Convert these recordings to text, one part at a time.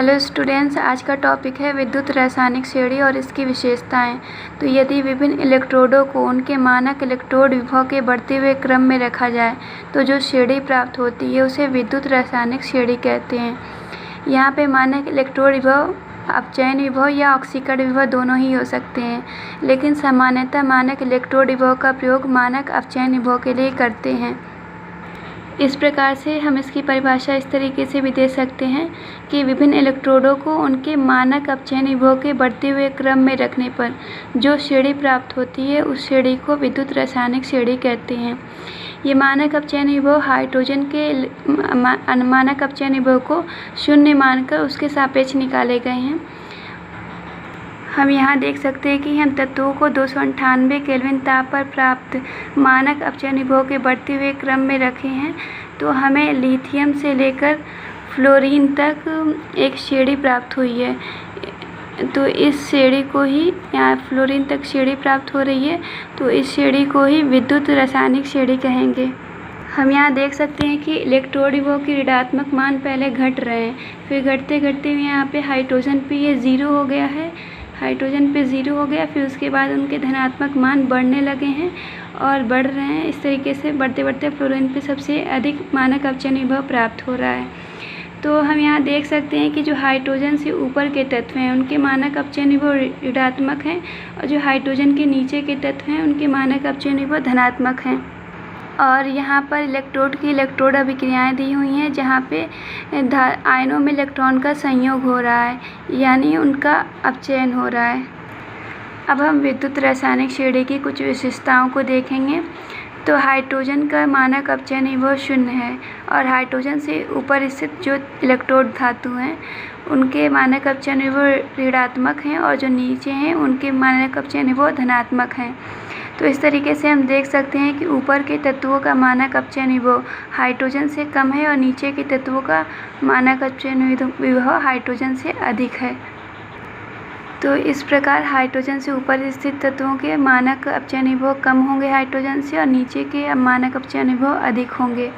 Hello students, आज का topic है विद्युत रासायनिक श्रेणी और इसकी विशेषताएं। तो यदि विभिन्न इलेक्ट्रोडों को उनके मानक इलेक्ट्रोड विभव के बढ़ते हुए क्रम में रखा जाए तो जो श्रेणी प्राप्त होती है उसे विद्युत रासायनिक श्रेणी कहते हैं। यहाँ पे मानक इलेक्ट्रोड विभव अपचयन विभव या ऑक्सीकरण विभव दोनों ही हो सकते हैं, लेकिन सामान्यतः मानक इलेक्ट्रोड विभव का प्रयोग मानक अपचयन विभव के लिए करते हैं। इस प्रकार से हम इसकी परिभाषा इस तरीके से भी दे सकते हैं कि विभिन्न इलेक्ट्रोडों को उनके मानक अपचयन विभव के बढ़ते हुए क्रम में रखने पर जो श्रेणी प्राप्त होती है उस श्रेणी को विद्युत रासायनिक श्रेणी कहते हैं। ये मानक अपचयन विभव हाइड्रोजन के मानक अपचयन विभव को 0 मानकर उसके सापेक्ष निकाले गए हैं। हम यहाँ देख सकते हैं कि हम तत्वों को 298 केल्विन ताप पर प्राप्त मानक अपचयन विभव के बढ़ते हुए क्रम में रखे हैं। तो हमें लिथियम से लेकर फ्लोरीन तक एक श्रेणी प्राप्त हुई है। तो इस श्रेणी को ही यहाँ फ्लोरीन तक श्रेणी प्राप्त हो रही है, तो इस श्रेणी को ही विद्युत रासायनिक श्रेणी कहेंगे। हम यहाँ देख सकते हैं कि इलेक्ट्रोड विभव के ऋणात्मक मान पहले घट रहे हैं, फिर घटते घटते यहाँ पे हाइड्रोजन पे ये 0 हो गया है, हाइड्रोजन पे 0 हो गया, फिर उसके बाद उनके धनात्मक मान बढ़ने लगे हैं और बढ़ रहे हैं। इस तरीके से बढ़ते बढ़ते फ्लोरीन पे सबसे अधिक मानक अपचयन विभव प्राप्त हो रहा है। तो हम यहाँ देख सकते हैं कि जो हाइड्रोजन से ऊपर के तत्व हैं उनके मानक अपचयन विभव ऋणात्मक हैं और जो हाइड्रोजन के नीचे के तत्व हैं उनके मानक अपचयन विभव धनात्मक हैं। और यहाँ पर इलेक्ट्रोड की इलेक्ट्रोड अभिक्रियाएँ दी हुई हैं जहाँ पे आयनों में इलेक्ट्रॉन का संयोग हो रहा है, यानी उनका अपचयन हो रहा है। अब हम विद्युत रासायनिक श्रेणी की कुछ विशेषताओं को देखेंगे। तो हाइड्रोजन का मानक अपचयन विभव 0 है और हाइड्रोजन से ऊपर स्थित जो इलेक्ट्रोड धातु हैं उनके मानक अपचयन विभव ऋणात्मक हैं और जो नीचे हैं उनके मानक अपचयन विभव धनात्मक हैं। तो इस तरीके से हम देख सकते हैं कि ऊपर के तत्वों का मानक अपचयन विभव हाइड्रोजन से कम है और नीचे के तत्वों का मानक अपचयन विभव हाइड्रोजन से अधिक है। तो इस प्रकार हाइड्रोजन से ऊपर स्थित तत्वों के मानक अपचयन विभव कम होंगे हाइड्रोजन से और नीचे के मानक अपचयन विभव अधिक होंगे।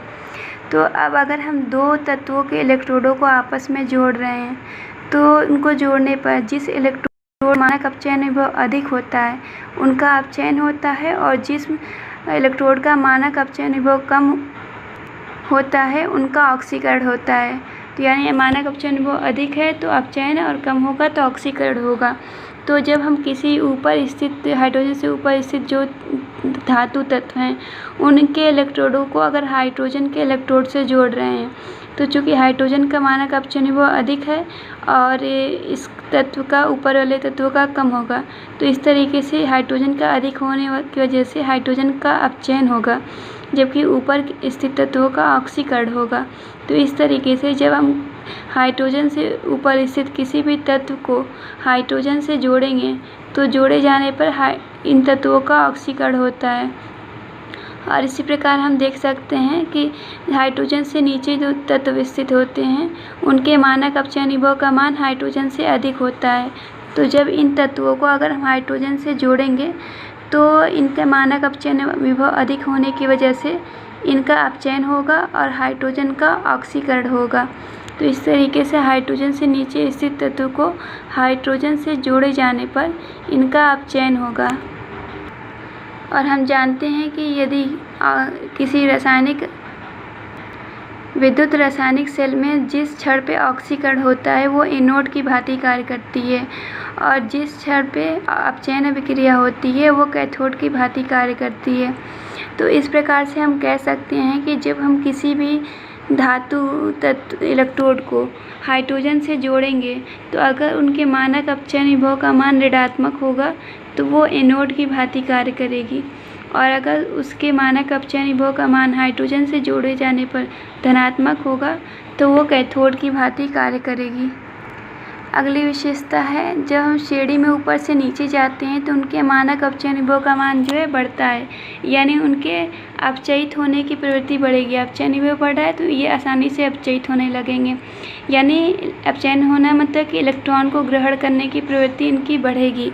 तो अब अगर हम 2 तत्वों के इलेक्ट्रोडों को आपस में जोड़ रहे हैं तो उनको जोड़ने पर जिस इलेक्ट्रोड मानक अपचयन विभव अधिक होता है उनका अपचयन होता है और जिस इलेक्ट्रोड का मानक अपचयन विभव कम होता है उनका ऑक्सीकरण होता है। तो यानी मानक अपचयन विभव अधिक है तो अपचयन और कम होगा तो ऑक्सीकरण होगा। तो जब हम किसी ऊपर स्थित हाइड्रोजन से ऊपर स्थित जो धातु तत्व हैं उनके इलेक्ट्रोडों को अगर हाइड्रोजन के इलेक्ट्रोड से जोड़ रहे हैं तो चूँकि हाइड्रोजन का मानक अपचयन विभव अधिक है और इस तत्व का ऊपर वाले तत्व का कम होगा, तो इस तरीके से हाइड्रोजन का अधिक होने की वजह से हाइड्रोजन का अपचयन होगा जबकि ऊपर स्थित तत्वों का ऑक्सीकरण होगा। तो इस तरीके से जब हम हाइड्रोजन से ऊपर स्थित किसी भी तत्व को हाइड्रोजन से जोड़ेंगे तो जोड़े जाने पर इन तत्वों का ऑक्सीकरण होता है। और इसी प्रकार हम देख सकते हैं कि हाइड्रोजन से नीचे जो तत्व स्थित होते हैं उनके मानक अपचयन विभव का मान हाइड्रोजन से अधिक होता है। तो जब इन तत्वों को अगर हम हाइड्रोजन से जोड़ेंगे तो इनका मानक अपचयन विभव अधिक होने की वजह से इनका अपचयन होगा और हाइड्रोजन का ऑक्सीकरण होगा। तो इस तरीके से हाइड्रोजन से नीचे स्थित तत्व को हाइड्रोजन से जोड़े जाने पर इनका अपचयन होगा। और हम जानते हैं कि यदि किसी विद्युत रासायनिक सेल में जिस क्षण पे ऑक्सीकरण होता है वो एनोड की भांति कार्य करती है और जिस क्षण पे अपचयन अभिक्रिया होती है वो कैथोड की भांति कार्य करती है। तो इस प्रकार से हम कह सकते हैं कि जब हम किसी भी धातु तत्व इलेक्ट्रोड को हाइड्रोजन से जोड़ेंगे तो अगर उनके मानक अपचयन विभव का मान ऋणात्मक होगा तो वो एनोड की भांति कार्य करेगी और अगर उसके मानक अपचयन विभव का मान हाइड्रोजन से जोड़े जाने पर धनात्मक होगा तो वो कैथोड की भांति कार्य करेगी। अगली विशेषता है, जब हम श्रेणी में ऊपर से नीचे जाते हैं तो उनके मानक अपचयन विभव का मान जो है बढ़ता है, यानी उनके अपचयित होने की प्रवृत्ति बढ़ेगी। अपचयन विभव बढ़ रहा है तो ये आसानी से अपचयित होने लगेंगे, यानी अपचयन होना मतलब कि इलेक्ट्रॉन को ग्रहण करने की प्रवृत्ति इनकी बढ़ेगी।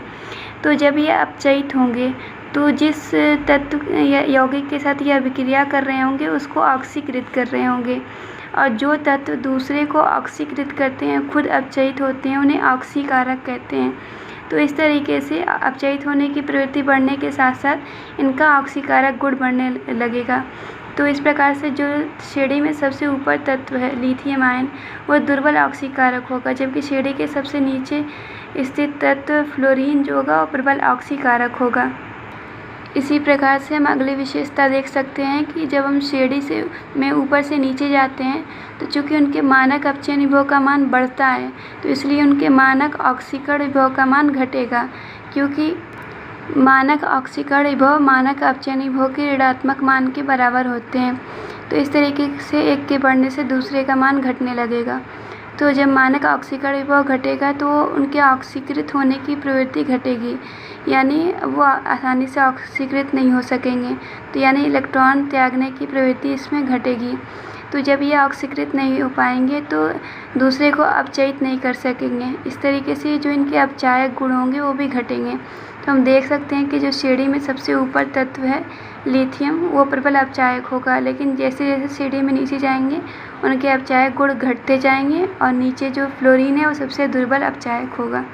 तो जब ये अपचयित होंगे तो जिस तत्व या यौगिक के साथ ये अभिक्रिया कर रहे होंगे उसको ऑक्सीकृत कर रहे होंगे और जो तत्व दूसरे को ऑक्सीकृत करते हैं खुद अपचयित होते हैं, उन्हें ऑक्सीकारक कहते हैं। तो इस तरीके से अपचयित होने की प्रवृत्ति बढ़ने के साथ साथ इनका ऑक्सीकारक गुण बढ़ने लगेगा। तो इस प्रकार से जो श्रेणी में सबसे ऊपर तत्व है लिथियम आयन, वो दुर्बल ऑक्सीकारक होगा, जबकि श्रेणी के सबसे नीचे स्थित तत्व फ्लोरीन जो होगा वो प्रबल ऑक्सीकारक होगा। इसी प्रकार से हम अगली विशेषता देख सकते हैं कि जब हम श्रेणी से में ऊपर से नीचे जाते हैं तो चूँकि उनके मानक अपचयन विभव का मान बढ़ता है, तो इसलिए उनके मानक ऑक्सीकरण विभव का मान घटेगा, क्योंकि मानक ऑक्सीकरण विभव मानक अपचयन विभव के ऋणात्मक मान के बराबर होते हैं। तो इस तरीके से एक के बढ़ने से दूसरे का मान घटने लगेगा। तो जब मानक ऑक्सीकरण विभव घटेगा तो उनके ऑक्सीकृत होने की प्रवृत्ति घटेगी, यानी वो आसानी से ऑक्सीकृत नहीं हो सकेंगे, तो यानी इलेक्ट्रॉन त्यागने की प्रवृत्ति इसमें घटेगी। तो जब ये ऑक्सीकृत नहीं हो पाएंगे तो दूसरे को अपचयित नहीं कर सकेंगे। इस तरीके से जो इनके अपचायक गुण होंगे वो भी घटेंगे। तो हम देख सकते हैं कि जो श्रेणी में सबसे ऊपर तत्व है लिथियम, वो प्रबल अपचायक होगा, लेकिन जैसे जैसे श्रेणी में नीचे जाएंगे उनके अपचायक गुण घटते जाएंगे और नीचे जो फ्लोरीन है वो सबसे दुर्बल अपचायक होगा।